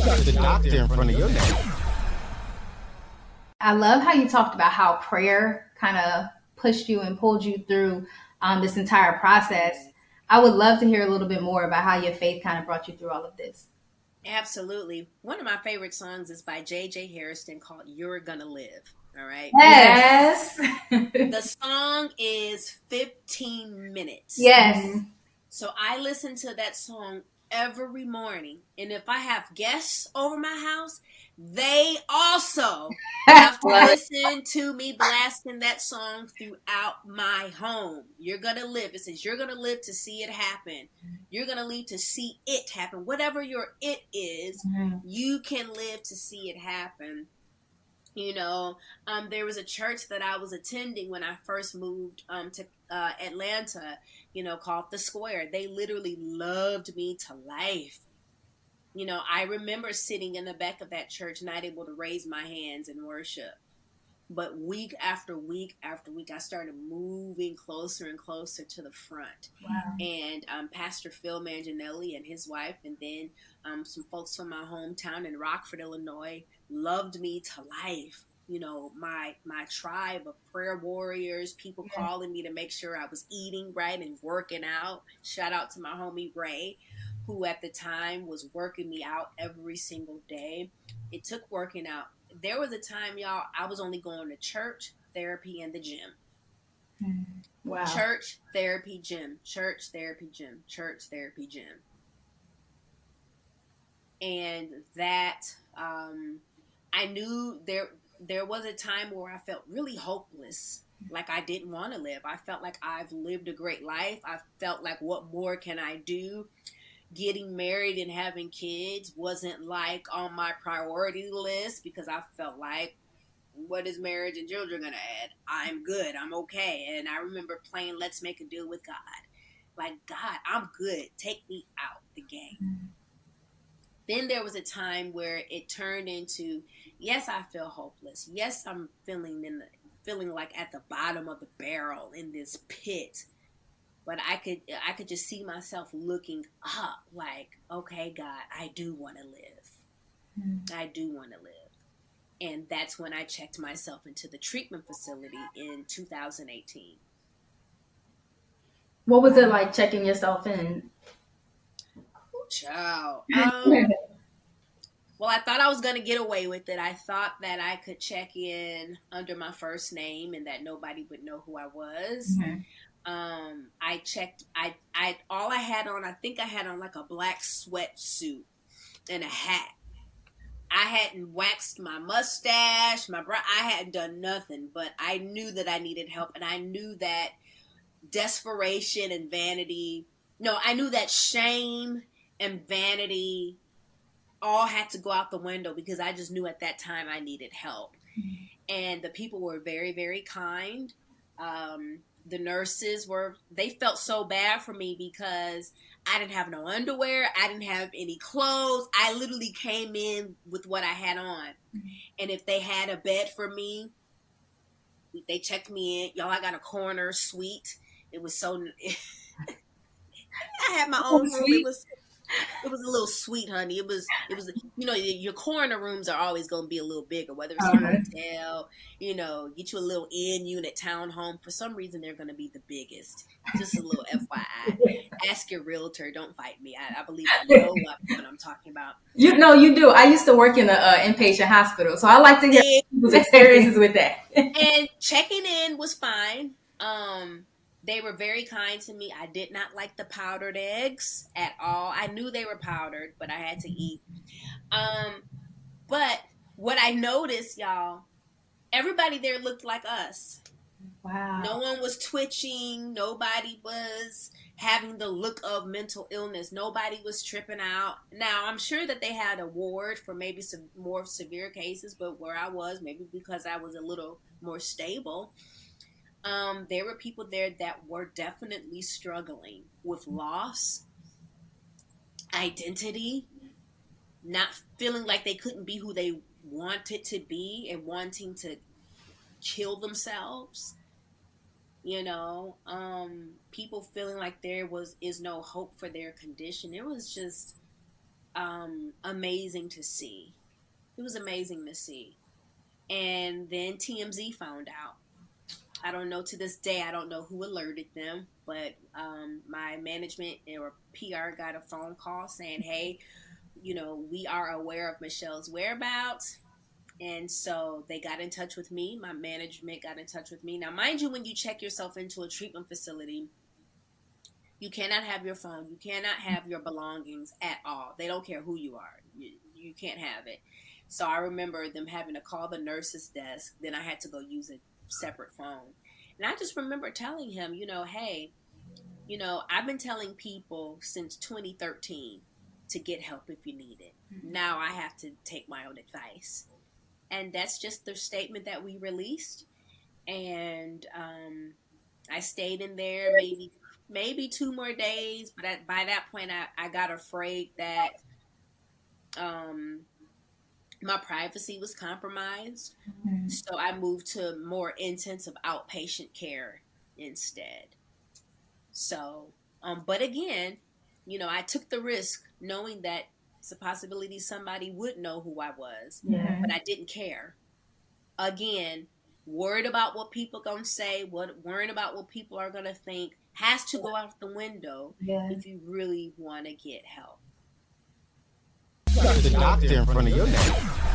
got the doctor in front of your name. I love how you talked about how prayer kind of pushed you and pulled you through this entire process. I would love to hear a little bit more about how your faith kind of brought you through all of this. Absolutely. One of my favorite songs is by J.J. Harrison called You're Gonna Live. All right. Yes. The song is 15 minutes. Yes. So I listen to that song every morning. And if I have guests over my house, they also have to listen to me blasting that song throughout my home. You're going to live. It says you're going to live to see it happen. You're going to live to see it happen. Whatever your it is, you can live to see it happen. You know, there was a church that I was attending when I first moved to Atlanta, you know, called The Square. They literally loved me to life. You know, I remember sitting in the back of that church, not able to raise my hands in worship. But week after week after week, I started moving closer and closer to the front. Wow. And Pastor Phil Manginelli and his wife, and then some folks from my hometown in Rockford, Illinois, loved me to life. You know, my tribe of prayer warriors, people calling me to make sure I was eating right and working out. Shout out to my homie Ray, who at the time was working me out every single day. It took working out. There was a time, y'all, I was only going to church, therapy, and the gym. Wow. Church, therapy, gym. Church, therapy, gym. Church, therapy, gym. And that, I knew there was a time where I felt really hopeless, like I didn't want to live. I felt like I've lived a great life. I felt like, what more can I do? Getting married and having kids wasn't like on my priority list, because I felt like, what is marriage and children gonna add? I'm good. I'm okay. And I remember playing Let's Make a Deal with God. Like, God, I'm good. Take me out the game. Then there was a time where it turned into, yes, I feel hopeless. Yes, I'm feeling like at the bottom of the barrel in this pit. But I could just see myself looking up, like, okay, God, I do want to live. I do want to live. And that's when I checked myself into the treatment facility in 2018. What was it like checking yourself in? Oh, child. Well, I thought I was going to get away with it. I thought that I could check in under my first name and that nobody would know who I was. I checked, all I had on, I think I had on like a black sweatsuit and a hat. I hadn't waxed my mustache, I hadn't done nothing, but I knew that I needed help, and I knew that desperation and vanity, I knew that shame and vanity all had to go out the window, because I just knew at that time I needed help. And the people were very, very kind. The nurses they felt so bad for me because I didn't have no underwear. I didn't have any clothes. I literally came in with what I had on. And if they had a bed for me, they checked me in. Y'all, I got a corner suite. It was so, I had my own room. It was a little sweet, honey. It was, your corner rooms are always going to be a little bigger, whether it's a hotel, get you a little in-unit townhome. For some reason, they're going to be the biggest. Just a little FYI. Ask your realtor. Don't fight me. I believe I know what I'm talking about. You do. I used to work in an inpatient hospital, so I like to hear people's experiences with that. And checking in was fine. They were very kind to me. I did not like the powdered eggs at all. I knew they were powdered, but I had to eat. But what I noticed, y'all, everybody there looked like us. Wow. No one was twitching. Nobody was having the look of mental illness. Nobody was tripping out. Now, I'm sure that they had a ward for maybe some more severe cases, but where I was, maybe because I was a little more stable, there were people there that were definitely struggling with loss, identity, not feeling like they couldn't be who they wanted to be, and wanting to kill themselves. People feeling like there is no hope for their condition. It was just amazing to see. It was amazing to see. And then TMZ found out. I don't know, to this day, I don't know who alerted them, but my management or PR got a phone call saying, hey, we are aware of Michelle's whereabouts. And so they got in touch with me. My management got in touch with me. Now, mind you, when you check yourself into a treatment facility, you cannot have your phone. You cannot have your belongings at all. They don't care who you are. You can't have it. So I remember them having to call the nurse's desk. Then I had to go use a separate phone. And I just remember telling him, hey, I've been telling people since 2013 to get help if you need it. Now I have to take my own advice. And that's just the statement that we released. And I stayed in there maybe 2 more days. But by that point, I got afraid that my privacy was compromised. Mm-hmm. So I moved to more intensive outpatient care instead. So, but again, I took the risk knowing that it's a possibility somebody would know who I was, but I didn't care. Again, worried about what people gonna say, worrying about what people are gonna think has to go out the window if you really want to get help. You got the doctor in front of your name.